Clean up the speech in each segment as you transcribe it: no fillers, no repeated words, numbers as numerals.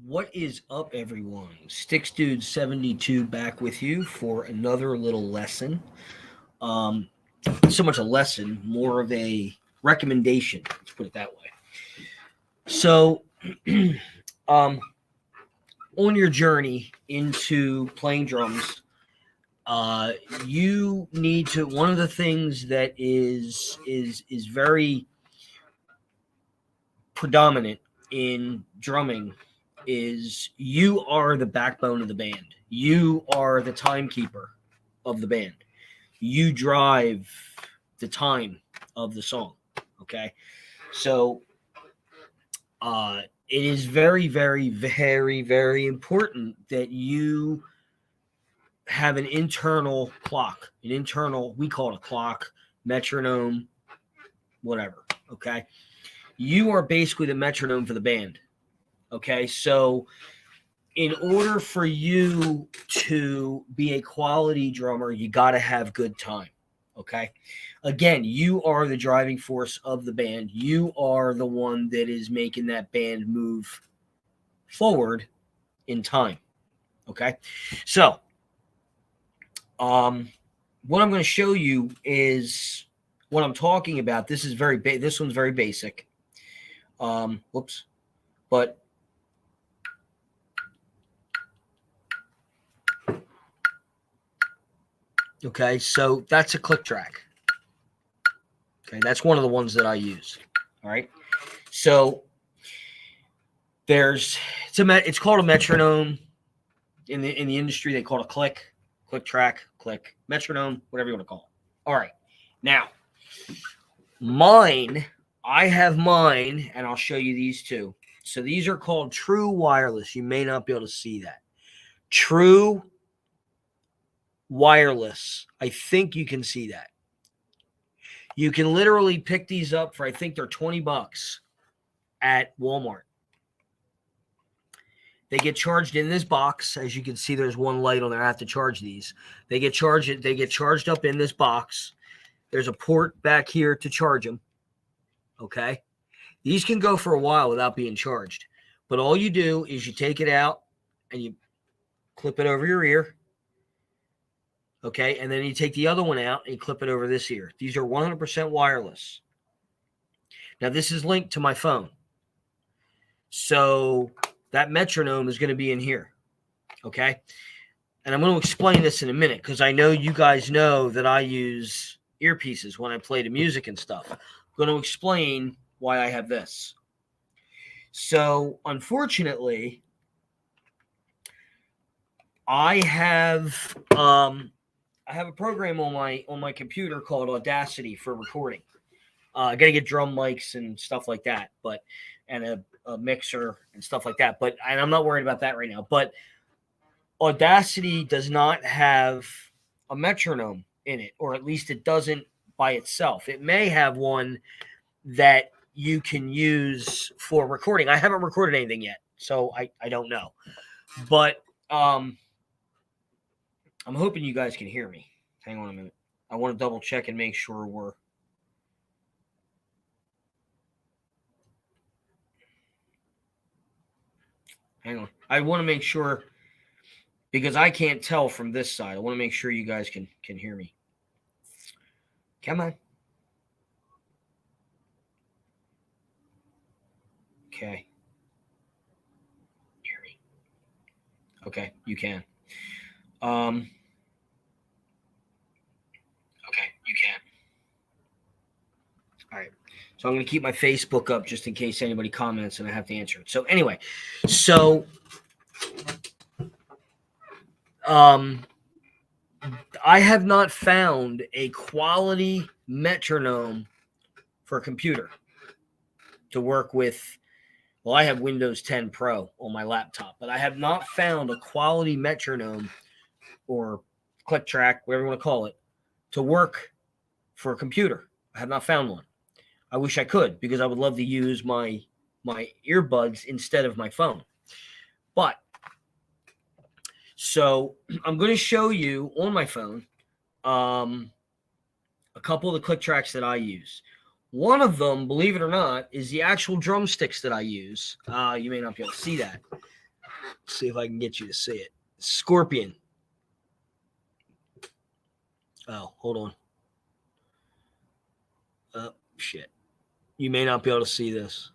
What is up, everyone? Sticks Dude 72 back with you for another little lesson. Not so much a lesson, more of a recommendation. Let's put it that way. So, on your journey into playing drums, you need to. One of the things that is very predominant in drumming is you are the backbone of the band. You are the timekeeper of the band. You drive the time of the song. Okay. So it is very, very, very, very important that you have an internal clock, we call it a clock, metronome, whatever. Okay. You are basically the metronome for the band. Okay, so in order for you to be a quality drummer, you got to have good time. Okay, again, you are the driving force of the band. You are the one that is making that band move forward in time. Okay, so what I'm going to show you is what I'm talking about. This is this one's very basic. Whoops, but okay, so that's a click track. Okay, that's one of the ones that I use. All right, so it's called a metronome in the industry. They call it a click track, click metronome, whatever you want to call it. All right, now I have mine, and I'll show you these two. So these are called true wireless. You may not be able to see that. True wireless. I think you can see that. You can literally pick these up for, I think they're $20 at Walmart. They get charged in this box. As you can see, there's one light on there. I have to charge these. They get charged up in this box. There's a port back here to charge them. Okay. These can go for a while without being charged. But all you do is you take it out and you clip it over your ear. Okay. And then you take the other one out and you clip it over this ear. These are 100% wireless. Now, this is linked to my phone. So that metronome is going to be in here. Okay. And I'm going to explain this in a minute because I know you guys know that I use earpieces when I play the music and stuff. I'm going to explain why I have this. So, unfortunately, I have a program on my computer called Audacity for recording. I got to get drum mics and stuff like that, and a mixer and stuff like that. And I'm not worried about that right now. But Audacity does not have a metronome in it, or at least it doesn't by itself. It may have one that you can use for recording. I haven't recorded anything yet, so I don't know. But I'm hoping you guys can hear me. Hang on a minute. I want to double check and make sure we're... Hang on. I want to make sure, because I can't tell from this side. I want to make sure you guys can hear me. Come on. Okay. Hear me. Okay, you can. Okay, you can. All right. So I'm going to keep my Facebook up just in case anybody comments and I have to answer it. So anyway, I have not found a quality metronome for a computer to work with. Well, I have Windows 10 Pro on my laptop, but I have not found a quality metronome or click track, whatever you want to call it, to work for a computer. I have not found one. I wish I could, because I would love to use my earbuds instead of my phone. But so I'm going to show you on my phone a couple of the click tracks that I use. One of them, believe it or not, is the actual drumsticks that I use. You may not be able to see that. Let's see if I can get you to see it. Scorpion. Oh, hold on. Oh, shit. You may not be able to see this.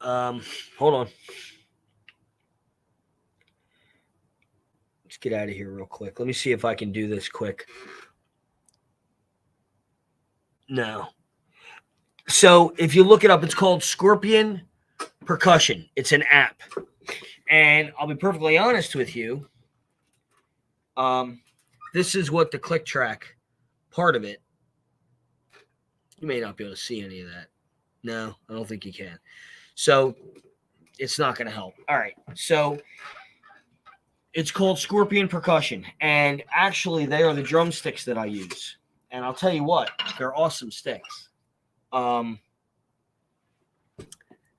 Hold on. Let's get out of here real quick. Let me see if I can do this quick. No. So if you look it up, it's called Scorpion Percussion. It's an app. And I'll be perfectly honest with you. This is what the click track part of it. You may not be able to see any of that. No, I don't think you can. So it's not going to help. All right. So it's called Scorpion Percussion. And actually, they are the drumsticks that I use. And I'll tell you what, they're awesome sticks.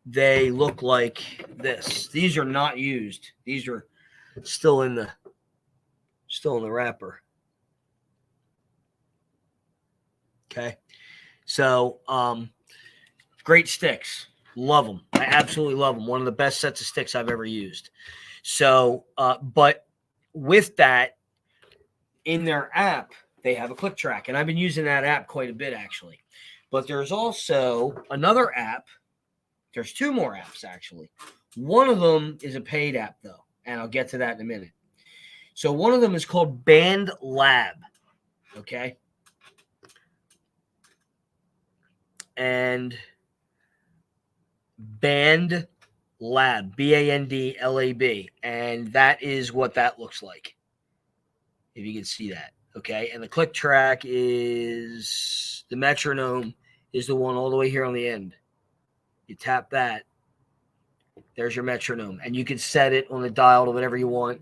They look like this. These are not used. These are still in the wrapper. Okay. So, great sticks. Love them. I absolutely love them. One of the best sets of sticks I've ever used. So, but with that, in their app, they have a click track. And I've been using that app quite a bit, actually. But there's also another app. There's two more apps, actually. One of them is a paid app, though. And I'll get to that in a minute. So one of them is called Band Lab. Okay. And Band Lab, BANDLAB. And that is what that looks like. If you can see that. Okay. And the click track is the metronome is the one all the way here on the end. You tap that. There's your metronome. And you can set it on the dial to whatever you want.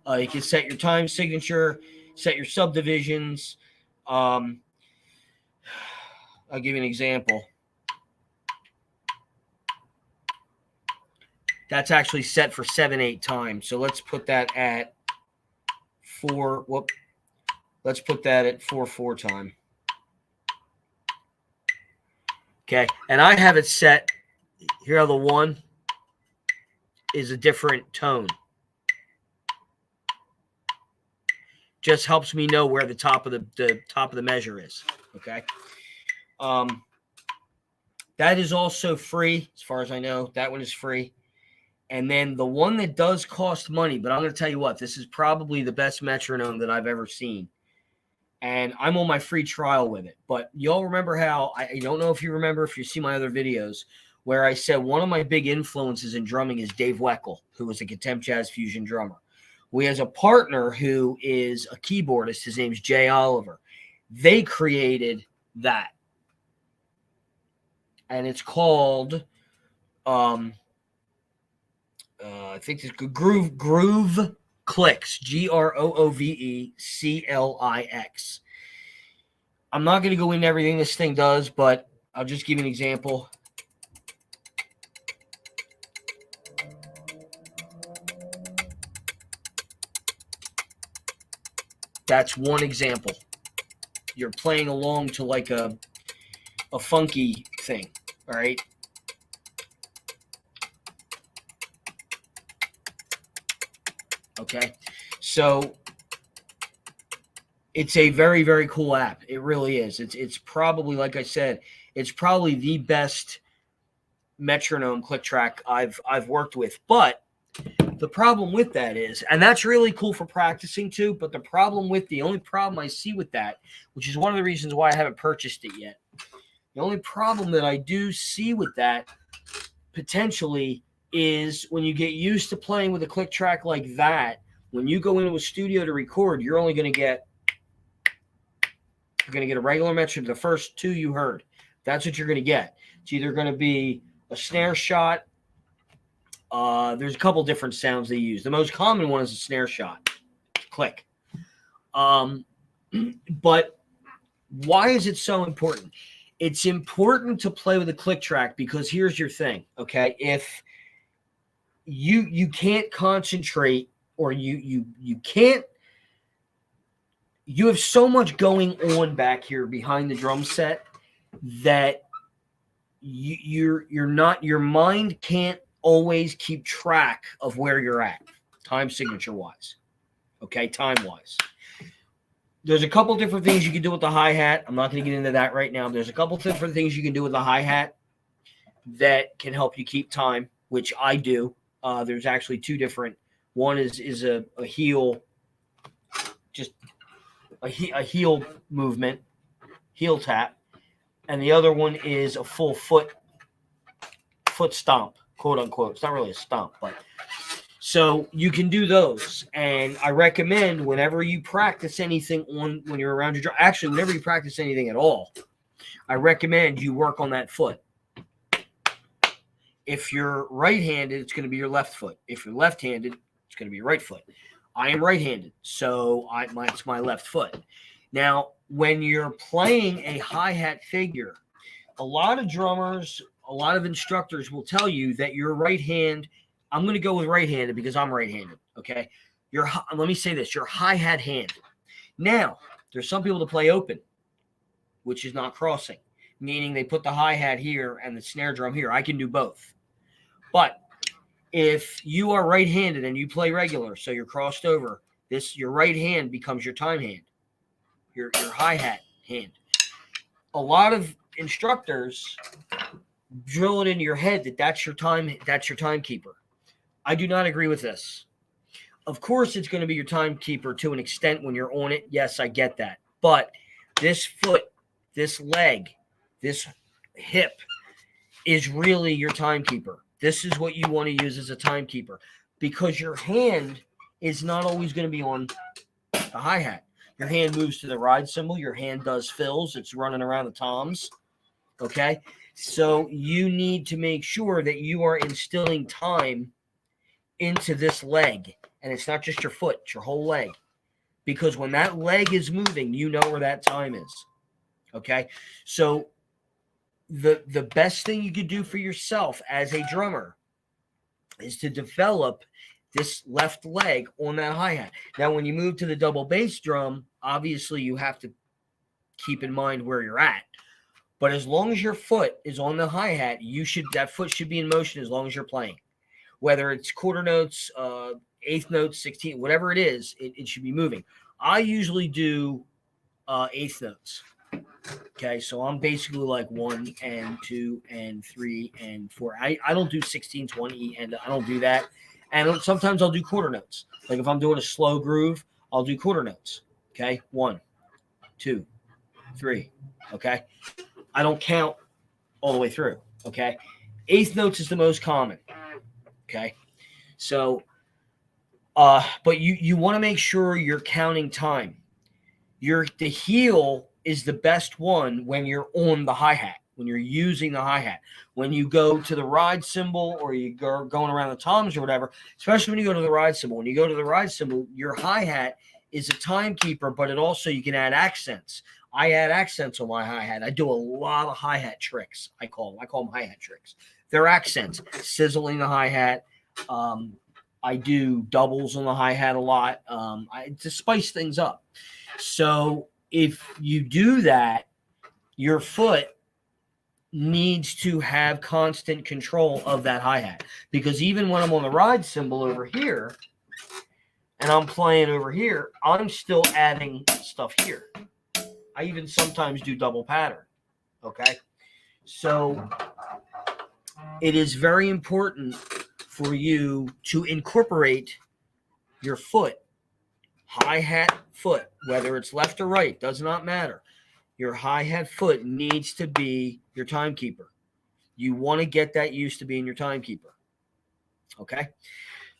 You can set your time signature, set your subdivisions. I'll give you an example. That's actually set for 7/8 time. So let's put that at 4. Let's put that at 4/4 time. Okay. And I have it set. Here are the 1 is a different tone. Just helps me know where the top of the measure is. Okay. That is also free, as far as I know. That one is free. And then the one that does cost money, but I'm going to tell you what, this is probably the best metronome that I've ever seen. And I'm on my free trial with it. But y'all remember how, I don't know if you remember, if you see my other videos, where I said one of my big influences in drumming is Dave Weckl, who was a contempt jazz fusion drummer. We has a partner who is a keyboardist. His name's Jay Oliver. They created that. And it's called, I think it's Groove Clicks, GROOVECLIX. I'm not going to go into everything this thing does, but I'll just give you an example. That's one example. You're playing along to like a funky thing, all right? Okay, so it's a very, very cool app. It really is. It's probably, like I said, it's probably the best metronome click track I've worked with. But the problem with that is, and that's really cool for practicing too, but the only problem I see with that, which is one of the reasons why I haven't purchased it yet, the only problem that I do see with that potentially is when you get used to playing with a click track like that, when you go into a studio to record, you're going to get a regular metronome. The first 2 you heard, that's what you're going to get. It's either going to be a snare shot. There's a couple different sounds they use. The most common one is a snare shot. Click. But why is it so important? it's important to play with a click track because here's your thing, okay? If you can't concentrate or you can't, you have so much going on back here behind the drum set that you're not, your mind can't always keep track of where you're at time signature wise, okay, time wise. There's a couple different things you can do with the hi-hat. I'm not going to get into that right now. There's a couple different things you can do with the hi-hat that can help you keep time, which I do. There's actually two different. One is a heel, just a heel movement, heel tap, and the other one is a full foot stomp, quote unquote. It's not really a stomp, but so you can do those. And I recommend whenever you practice anything when you're around your drum, actually whenever you practice anything at all, I recommend you work on that foot. If you're right-handed, it's going to be your left foot. If you're left-handed, it's going to be your right foot. I am right-handed, so it's my left foot. Now, when you're playing a hi-hat figure, a lot of drummers, a lot of instructors will tell you that your right hand, I'm going to go with right-handed because I'm right-handed, okay? Let me say this, your hi-hat hand. Now, there's some people that play open, which is not crossing, meaning they put the hi-hat here and the snare drum here. I can do both. But if you are right-handed and you play regular, so you're crossed over, your right hand becomes your time hand, your hi-hat hand. A lot of instructors drill it into your head that's your timekeeper. I do not agree with this. Of course, it's going to be your timekeeper to an extent when you're on it. Yes, I get that. But this foot, this leg, this hip is really your timekeeper. This is what you want to use as a timekeeper because your hand is not always going to be on the hi-hat. Your hand moves to the ride cymbal. Your hand does fills. It's running around the toms. Okay? So you need to make sure that you are instilling time into this leg. And it's not just your foot, it's your whole leg. Because when that leg is moving, you know where that time is. Okay? So the best thing you could do for yourself as a drummer is to develop this left leg on that hi-hat. Now, when you move to the double bass drum, obviously you have to keep in mind where you're at. But as long as your foot is on the hi-hat, that foot should be in motion as long as you're playing. Whether it's quarter notes, eighth notes, 16th, whatever it is, it should be moving. I usually do eighth notes. Okay, so I'm basically like 1 and 2 and 3 and 4. I don't do 16, 20, and I don't do that. And sometimes I'll do quarter notes. Like if I'm doing a slow groove, I'll do quarter notes. Okay, 1, 2, 3. Okay, I don't count all the way through. Okay, eighth notes is the most common. Okay, so but you want to make sure you're counting time. The heel is the best one when you're on the hi-hat, when you're using the hi-hat. When you go to the ride cymbal or you go going around the toms or whatever, especially when you go to the ride cymbal. When you go to the ride cymbal, your hi-hat is a timekeeper, but you can add accents. I add accents on my hi-hat. I do a lot of hi-hat tricks. I call them hi-hat tricks. They're accents, sizzling the hi-hat. I do doubles on the hi-hat a lot to spice things up. So if you do that, your foot needs to have constant control of that hi-hat. Because even when I'm on the ride cymbal over here and I'm playing over here, I'm still adding stuff here. I even sometimes do double pattern. Okay? So it is very important for you to incorporate your foot, hi-hat foot, whether it's left or right, does not matter. Your hi-hat foot needs to be your timekeeper. You want to get that used to being your timekeeper. Okay?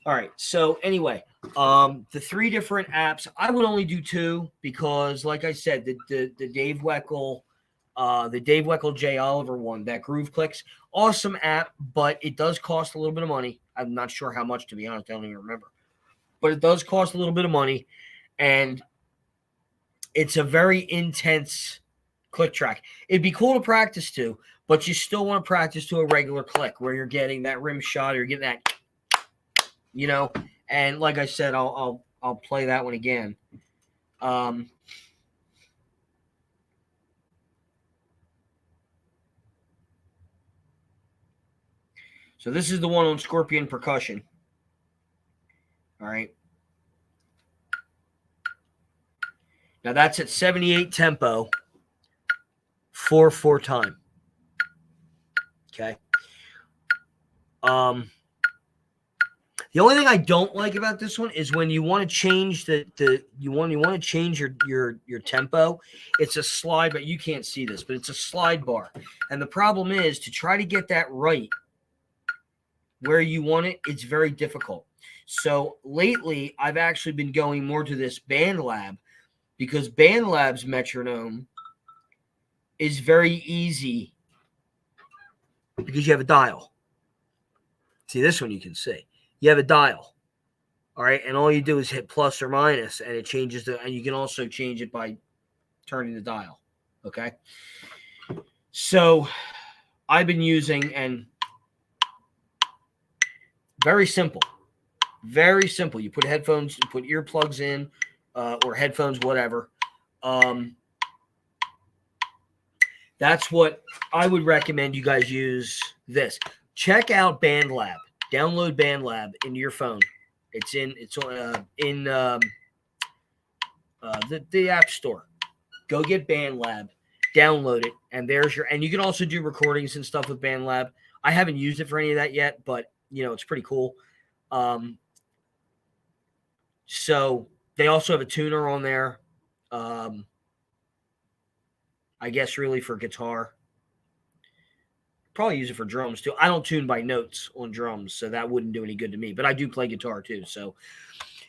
All right. So anyway, the 3 different apps, I would only do 2 because, like I said, the Dave Weckl, J. Oliver one, that Groove Clicks, awesome app, but it does cost a little bit of money. I'm not sure how much, to be honest. I don't even remember. But it does cost a little bit of money, and it's a very intense click track. It'd be cool to practice to, but you still want to practice to a regular click where you're getting that rim shot or you're getting that, you know. And like I said, I'll play that one again. So this is the one on Scorpion percussion. All right. Now that's at 78 tempo, 4/4 time. Okay. The only thing I don't like about this one is when you want to change you want to change your tempo. It's a slide, but you can't see this, but it's a slide bar. And the problem is to try to get that right where you want it, it's very difficult. So lately, I've actually been going more to this BandLab because BandLab's metronome is very easy because you have a dial. See, this one you can see. You have a dial. All right, and all you do is hit plus or minus, and it changes and you can also change it by turning the dial. Okay. So I've been using, and very simple. Very simple. You put headphones, you put earplugs in, or headphones, whatever. That's what I would recommend you guys use this. Check out BandLab. Download BandLab into your phone. It's in the App Store. Go get BandLab, download it, and and you can also do recordings and stuff with BandLab. I haven't used it for any of that yet, but it's pretty cool. So they also have a tuner on there. I guess really for guitar. Probably use it for drums too. I don't tune by notes on drums, so that wouldn't do any good to me. But I do play guitar too. So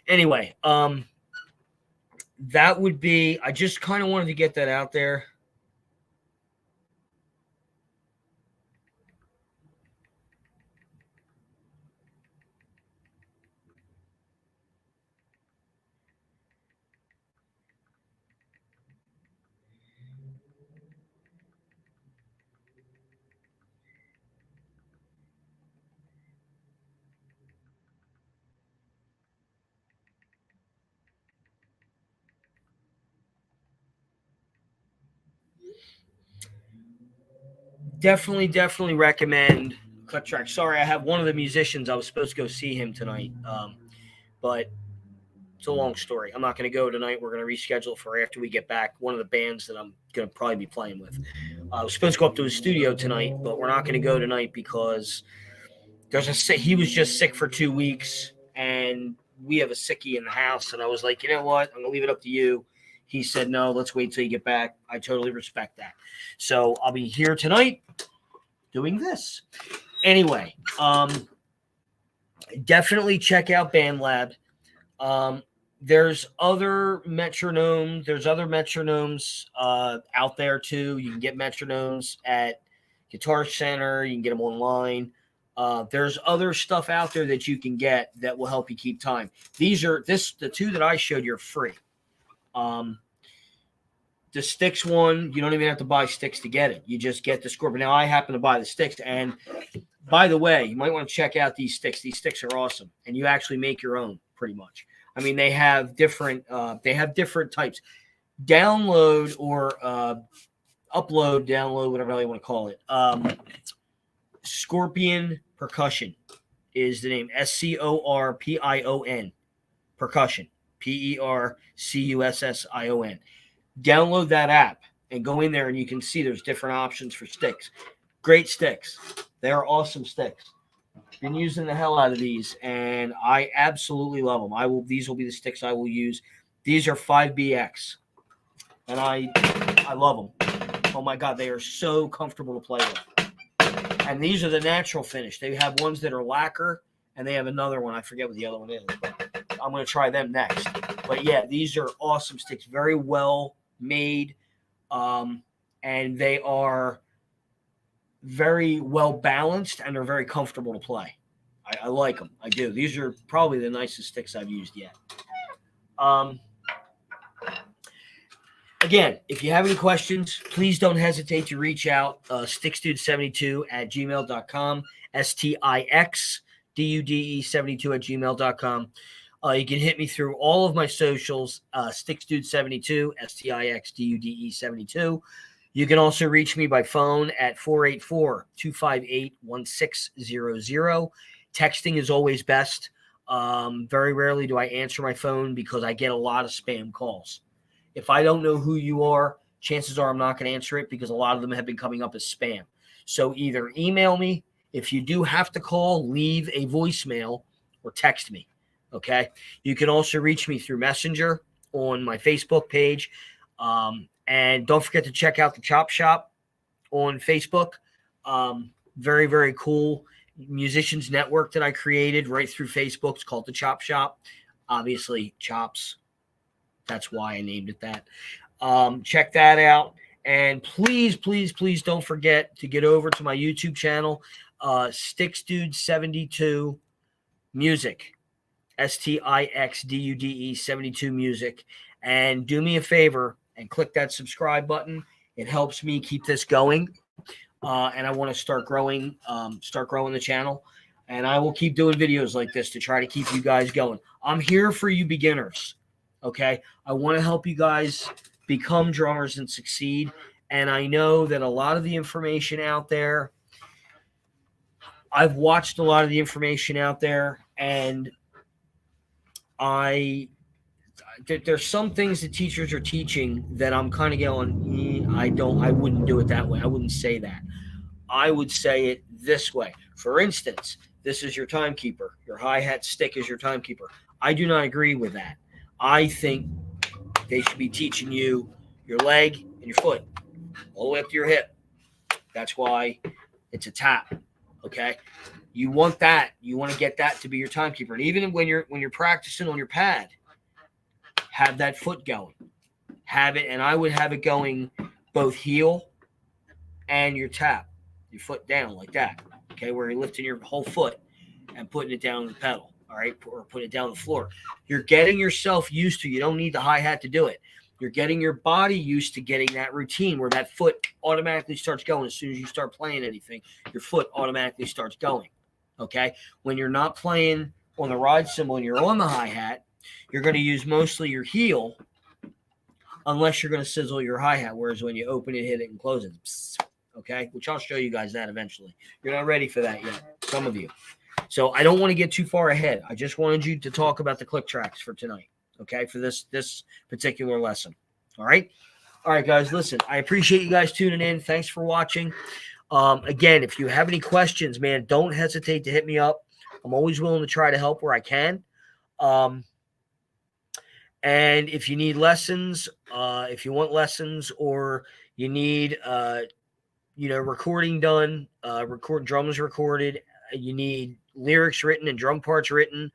anyway, that would be. I just kind of wanted to get that out there. Definitely recommend Cut Track. Sorry, I have one of the musicians. I was supposed to go see him tonight, but it's a long story. I'm not going to go tonight. We're going to reschedule for after we get back. One of the bands that I'm going to probably be playing with. I was supposed to go up to his studio tonight, but we're not going to go tonight because he was just sick for 2 weeks, and we have a sickie in the house. And I was like, you know what? I'm going to leave it up to you. He said, no, let's wait till you get back. I totally respect that. So I'll be here tonight doing this. Anyway, definitely check out BandLab. There's other metronomes. There's other metronomes out there too. You can get metronomes at Guitar Center. You can get them online. There's other stuff out there that you can get that will help you keep time. The two that I showed you are free. The sticks one, you don't even have to buy sticks to get it. You just get the Scorpion. Now, I happen to buy the sticks. And by the way, you might want to check out these sticks. These sticks are awesome. And you actually make your own pretty much. I mean, they have different types. Download or upload, download, whatever you want to call it. Scorpion Percussion is the name. SCORPION. Percussion. PERCUSSION. Download that app and go in there, and you can see there's different options for sticks. Great sticks. They are awesome sticks. Been using the hell out of these, and I absolutely love them. These will be the sticks I will use. These are 5BX, and I love them. Oh my God, they are so comfortable to play with. And these are the natural finish. They have ones that are lacquer, and they have another one. I forget what the other one is, but I'm going to try them next. But yeah, these are awesome sticks, very well made, and they are very well balanced, and they're very comfortable to play. I like them. I do. These are probably the nicest sticks I've used yet. Again, if you have any questions, please don't hesitate to reach out. Stixdude72@gmail.com. STIXDUDE72@gmail.com. You can hit me through all of my socials, Stixdude72, STIXDUDE72. You can also reach me by phone at 484-258-1600. Texting is always best. Very rarely do I answer my phone because I get a lot of spam calls. If I don't know who you are, chances are I'm not going to answer it because a lot of them have been coming up as spam. So either email me. If you do have to call, leave a voicemail or text me. Okay. You can also reach me through Messenger on my Facebook page. And don't forget to check out the Chop Shop on Facebook. Very, very cool musicians network that I created right through Facebook. It's called the Chop Shop. Obviously, chops. That's why I named it that. Check that out. And please, please, please don't forget to get over to my YouTube channel, Stixdude72 Music, STIXDUDE 72 Music. And do me a favor and click that subscribe button. It helps me keep this going. And I want to start growing the channel. And I will keep doing videos like this to try to keep you guys going. I'm here for you beginners. Okay, I want to help you guys become drummers and succeed. And I know that a lot of the information out there, I've watched a lot of the information out there, and there's some things that teachers are teaching that I'm kind of going, I wouldn't do it that way. I wouldn't say that. I would say it this way. For instance, this is your timekeeper. Your hi-hat stick is your timekeeper. I do not agree with that. I think they should be teaching you your leg and your foot all the way up to your hip. That's why it's a tap. Okay, you want that. You want to get that to be your timekeeper. And even when you're practicing on your pad, have that foot going. Have it, and I would have it going both heel and your tap, your foot down like that. Okay, where you're lifting your whole foot and putting it down on the pedal. All right, or put it down on the floor. You're getting yourself used to. You don't need the hi-hat to do it. You're getting your body used to getting that routine where that foot automatically starts going. As soon as you start playing anything, your foot automatically starts going. Okay, when you're not playing on the ride cymbal and you're on the hi-hat, you're going to use mostly your heel, unless you're going to sizzle your hi-hat. Whereas when you open it, hit it, and close it, okay, which I'll show you guys that eventually. You're not ready for that yet, some of you. So I don't want to get too far ahead. I just wanted you to talk about the click tracks for tonight, okay, for this particular lesson. All right, guys, listen, I appreciate you guys tuning in. Thanks for watching. Again, if you have any questions, man, don't hesitate to hit me up. I'm always willing to try to help where I can. And if you need lessons, if you want lessons, or you need recording done, drums recorded, you need lyrics written and drum parts written,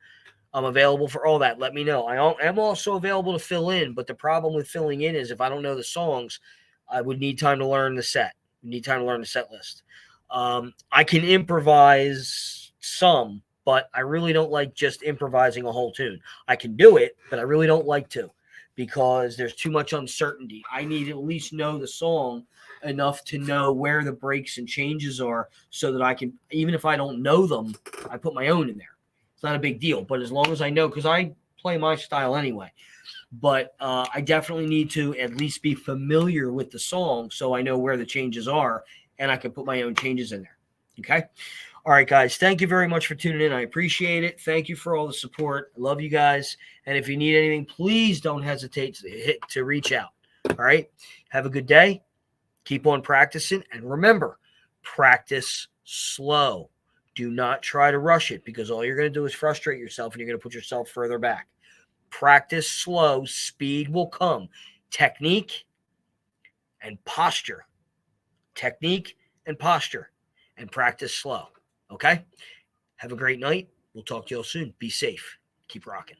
I'm available for all that. Let me know. I am also available to fill in, but the problem with filling in is if I don't know the songs, I would need time to learn the set. Need time to learn the set list. I can improvise some, but I really don't like just improvising a whole tune. I can do it, but I really don't like to because there's too much uncertainty. I need to at least know the song enough to know where the breaks and changes are so that I can, even if I don't know them, I put my own in there. It's not a big deal, but as long as I know, because I play my style anyway, but I definitely need to at least be familiar with the song so I know where the changes are and I can put my own changes in there. Okay. All right, guys. Thank you very much for tuning in. I appreciate it. Thank you for all the support. I love you guys. And if you need anything, please don't hesitate to reach out. All right. Have a good day. Keep on practicing. And remember, practice slow. Do not try to rush it because all you're going to do is frustrate yourself and you're going to put yourself further back. Practice slow. Speed will come. Technique and posture. Technique and posture. And practice slow. Okay? Have a great night. We'll talk to you all soon. Be safe. Keep rocking.